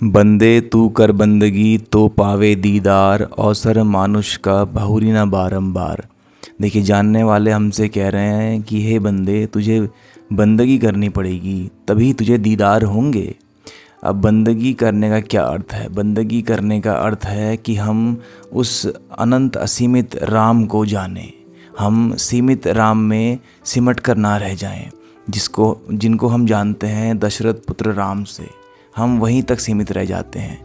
बंदे तू कर बंदगी तो पावे दीदार, अवसर मानुष का बहुरी ना बारंबार। देखिए, जानने वाले हमसे कह रहे हैं कि हे बंदे, तुझे बंदगी करनी पड़ेगी तभी तुझे दीदार होंगे। अब बंदगी करने का क्या अर्थ है? बंदगी करने का अर्थ है कि हम उस अनंत असीमित राम को जानें, हम सीमित राम में सिमट कर ना रह जाएं, जिनको हम जानते हैं दशरथ पुत्र राम से। हम वहीं तक सीमित रह जाते हैं,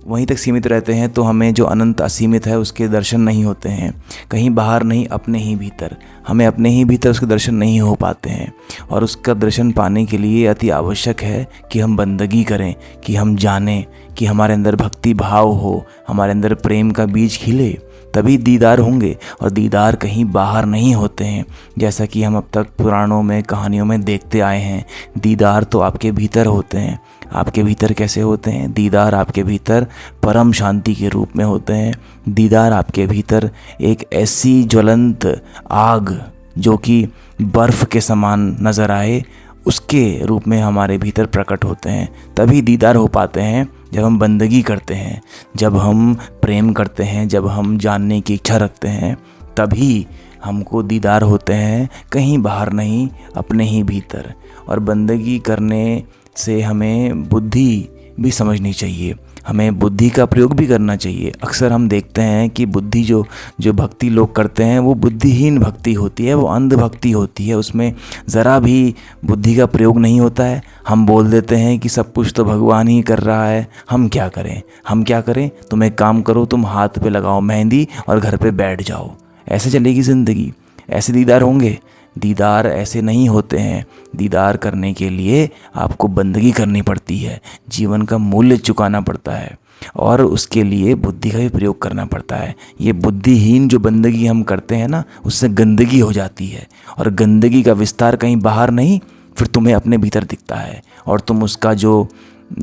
वहीं तक सीमित रहते हैं, तो हमें जो अनंत असीमित है उसके दर्शन नहीं होते हैं। कहीं बाहर नहीं, अपने ही भीतर, हमें अपने ही भीतर उसके दर्शन नहीं हो पाते हैं। और उसका दर्शन पाने के लिए अति आवश्यक है कि हम बंदगी करें, कि हम जानें, कि हमारे अंदर भक्ति भाव हो, हमारे अंदर प्रेम का बीज खिले, तभी दीदार होंगे। और दीदार कहीं बाहर नहीं होते हैं, जैसा कि हम अब तक पुराणों में, कहानियों में देखते आए हैं। दीदार तो आपके भीतर होते हैं। आपके भीतर कैसे होते हैं? दीदार आपके भीतर परम शांति के रूप में होते हैं। दीदार आपके भीतर एक ऐसी ज्वलंत आग जो कि बर्फ़ के समान नज़र आए, उसके रूप में हमारे भीतर प्रकट होते हैं। तभी दीदार हो पाते हैं जब हम बंदगी करते हैं, जब हम प्रेम करते हैं, जब हम जानने की इच्छा रखते हैं, तभी हमको दीदार होते हैं, कहीं बाहर नहीं, अपने ही भीतर। और बंदगी करने से हमें बुद्धि भी समझनी चाहिए, हमें बुद्धि का प्रयोग भी करना चाहिए। अक्सर हम देखते हैं कि बुद्धि जो भक्ति लोग करते हैं वो बुद्धिहीन भक्ति होती है, वो अंध भक्ति होती है, उसमें ज़रा भी बुद्धि का प्रयोग नहीं होता है। हम बोल देते हैं कि सब कुछ तो भगवान ही कर रहा है, हम क्या करें, हम क्या करें। तुम एक काम करो, तुम हाथ पे लगाओ मेहंदी और घर पे बैठ जाओ, ऐसे चलेगी ज़िंदगी, ऐसे दीदार होंगे? दीदार ऐसे नहीं होते हैं। दीदार करने के लिए आपको बंदगी करनी पड़ती है, जीवन का मूल्य चुकाना पड़ता है, और उसके लिए बुद्धि का भी प्रयोग करना पड़ता है। ये बुद्धिहीन जो बंदगी हम करते हैं ना, उससे गंदगी हो जाती है, और गंदगी का विस्तार कहीं बाहर नहीं, फिर तुम्हें अपने भीतर दिखता है। और तुम उसका जो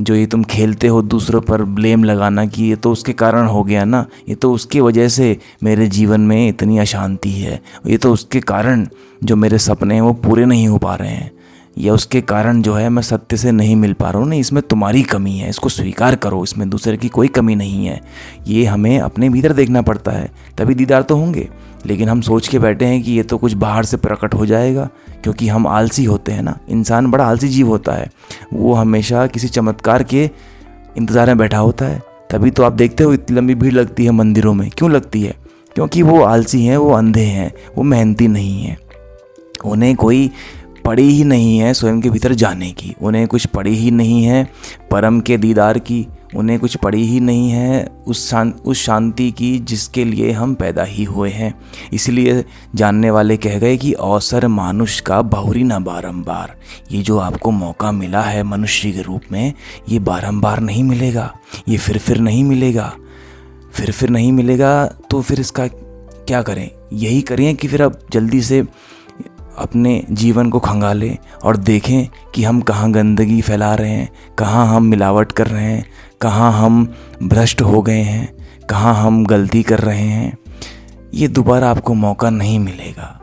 ये तुम खेलते हो दूसरों पर ब्लेम लगाना कि ये तो उसके कारण हो गया ना, ये तो उसके वजह से मेरे जीवन में इतनी अशांति है, ये तो उसके कारण जो मेरे सपने हैं वो पूरे नहीं हो पा रहे हैं, या उसके कारण जो है मैं सत्य से नहीं मिल पा रहा हूँ। नहीं, इसमें तुम्हारी कमी है, इसको स्वीकार करो, इसमें दूसरे की कोई कमी नहीं है। ये हमें अपने भीतर देखना पड़ता है, तभी दीदार तो होंगे। लेकिन हम सोच के बैठे हैं कि ये तो कुछ बाहर से प्रकट हो जाएगा, क्योंकि हम आलसी होते हैं ना। इंसान बड़ा आलसी जीव होता है, वो हमेशा किसी चमत्कार के इंतज़ार में बैठा होता है। तभी तो आप देखते हो इतनी लंबी भीड़ लगती है मंदिरों में। क्यों लगती है? क्योंकि वो आलसी हैं, वो अंधे हैं, वो मेहनती नहीं हैं। उन्हें कोई पड़ी ही नहीं है स्वयं के भीतर जाने की, उन्हें कुछ पड़ी ही नहीं है परम के दीदार की, उन्हें कुछ पड़ी ही नहीं है उस शांति की जिसके लिए हम पैदा ही हुए हैं। इसलिए जानने वाले कह गए कि अवसर मानुष का बहुरी ना बारंबार। ये जो आपको मौका मिला है मनुष्य के रूप में, ये बारंबार नहीं मिलेगा, ये फिर नहीं मिलेगा, फिर नहीं मिलेगा। तो फिर इसका क्या करें? यही करें कि फिर अब जल्दी से अपने जीवन को खंगालें और देखें कि हम कहाँ गंदगी फैला रहे हैं, कहाँ हम मिलावट कर रहे हैं, कहाँ हम भ्रष्ट हो गए हैं, कहाँ हम गलती कर रहे हैं। ये दोबारा आपको मौका नहीं मिलेगा,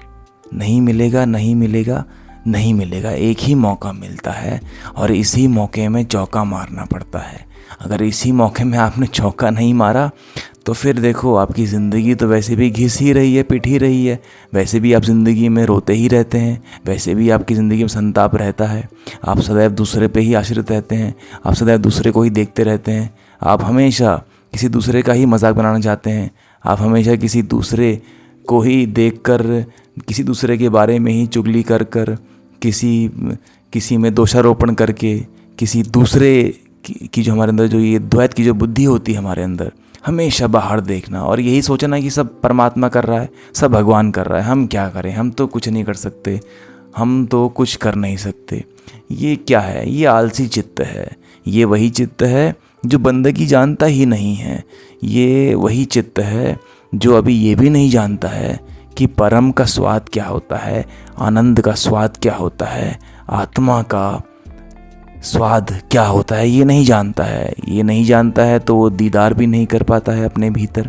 नहीं मिलेगा, नहीं मिलेगा, नहीं मिलेगा। एक ही मौका मिलता है, और इसी मौके में चौका मारना पड़ता है। अगर इसी मौके में आपने चौका नहीं मारा तो फिर देखो, आपकी ज़िंदगी तो वैसे भी घिस ही रही है, पिट ही रही है। वैसे भी आप ज़िंदगी में रोते ही रहते हैं, वैसे भी आपकी ज़िंदगी में संताप रहता है। आप सदैव दूसरे पे ही आश्रित रहते हैं, आप सदैव दूसरे को ही देखते रहते हैं, आप हमेशा किसी दूसरे का ही मजाक बनाना चाहते हैं, आप हमेशा किसी दूसरे को ही देखकर, किसी दूसरे के बारे में ही चुगली कर कर, किसी में दोषारोपण करके, किसी दूसरे की जो हमारे अंदर जो ये द्वैत की जो बुद्धि होती है हमारे अंदर, हमेशा बाहर देखना और यही सोचना कि सब परमात्मा कर रहा है, सब भगवान कर रहा है, हम क्या करें, हम तो कुछ नहीं कर सकते, हम तो कुछ कर नहीं सकते। ये क्या है? ये आलसी चित्त है। ये वही चित्त है जो बंदगी जानता ही नहीं है। ये वही चित्त है जो अभी ये भी नहीं जानता है कि परम का स्वाद क्या होता है, आनंद का स्वाद क्या होता है, आत्मा का स्वाद क्या होता है, ये नहीं जानता है। ये नहीं जानता है तो वो दीदार भी नहीं कर पाता है अपने भीतर।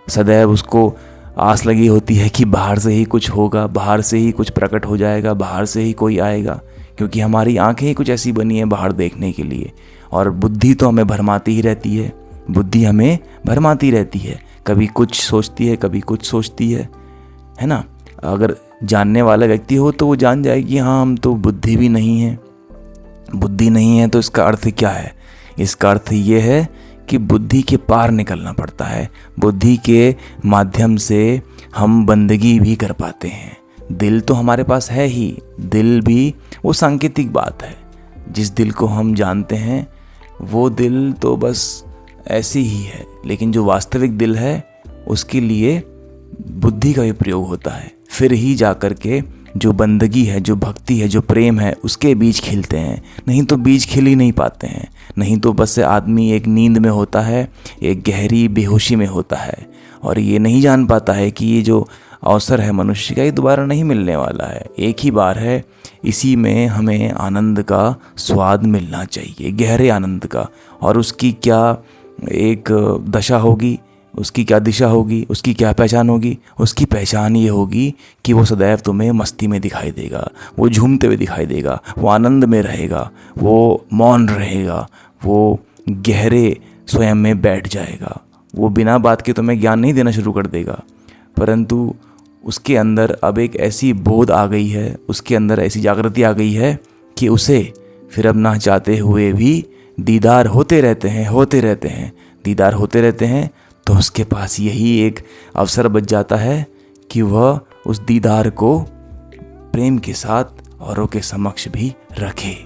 सदैव उसको आस लगी होती है कि बाहर से ही कुछ होगा, बाहर से ही कुछ प्रकट हो जाएगा, बाहर से ही कोई आएगा, क्योंकि हमारी आंखें ही कुछ ऐसी बनी हैं बाहर देखने के लिए। और बुद्धि तो हमें भरमाती ही रहती है, बुद्धि हमें भरमाती रहती है, कभी कुछ सोचती है कभी कुछ सोचती है ना। अगर जानने वाला व्यक्ति हो तो वो जान जाए कि हाँ हम तो बुद्धि भी नहीं है, बुद्धि नहीं है। तो इसका अर्थ क्या है? इसका अर्थ ये है कि बुद्धि के पार निकलना पड़ता है, बुद्धि के माध्यम से हम बंदगी भी कर पाते हैं। दिल तो हमारे पास है ही, दिल भी वो सांकेतिक बात है। जिस दिल को हम जानते हैं वो दिल तो बस ऐसी ही है, लेकिन जो वास्तविक दिल है उसके लिए बुद्धि का भी प्रयोग होता है। फिर ही जा कर के जो बंदगी है, जो भक्ति है, जो प्रेम है, उसके बीज खिलते हैं। नहीं तो बीज खिल ही नहीं पाते हैं। नहीं तो बस आदमी एक नींद में होता है, एक गहरी बेहोशी में होता है और ये नहीं जान पाता है कि ये जो अवसर है मनुष्य का ये दोबारा नहीं मिलने वाला है, एक ही बार है। इसी में हमें आनंद का स्वाद मिलना चाहिए, गहरे आनंद का। और उसकी क्या एक दशा होगी, उसकी क्या दिशा होगी, उसकी क्या पहचान होगी? उसकी पहचान ये होगी कि वो सदैव तुम्हें मस्ती में दिखाई देगा, वो झूमते हुए दिखाई देगा, वो आनंद में रहेगा, वो मौन रहेगा, वो गहरे स्वयं में बैठ जाएगा। वो बिना बात के तुम्हें ज्ञान नहीं देना शुरू कर देगा, परंतु उसके अंदर अब एक ऐसी बोध आ गई है, उसके अंदर ऐसी जागृति आ गई है कि उसे फिर अब ना चाहते हुए भी दीदार होते रहते हैं, दीदार होते रहते हैं। तो उसके पास यही एक अवसर बच जाता है कि वह उस दीदार को प्रेम के साथ औरों के समक्ष भी रखे।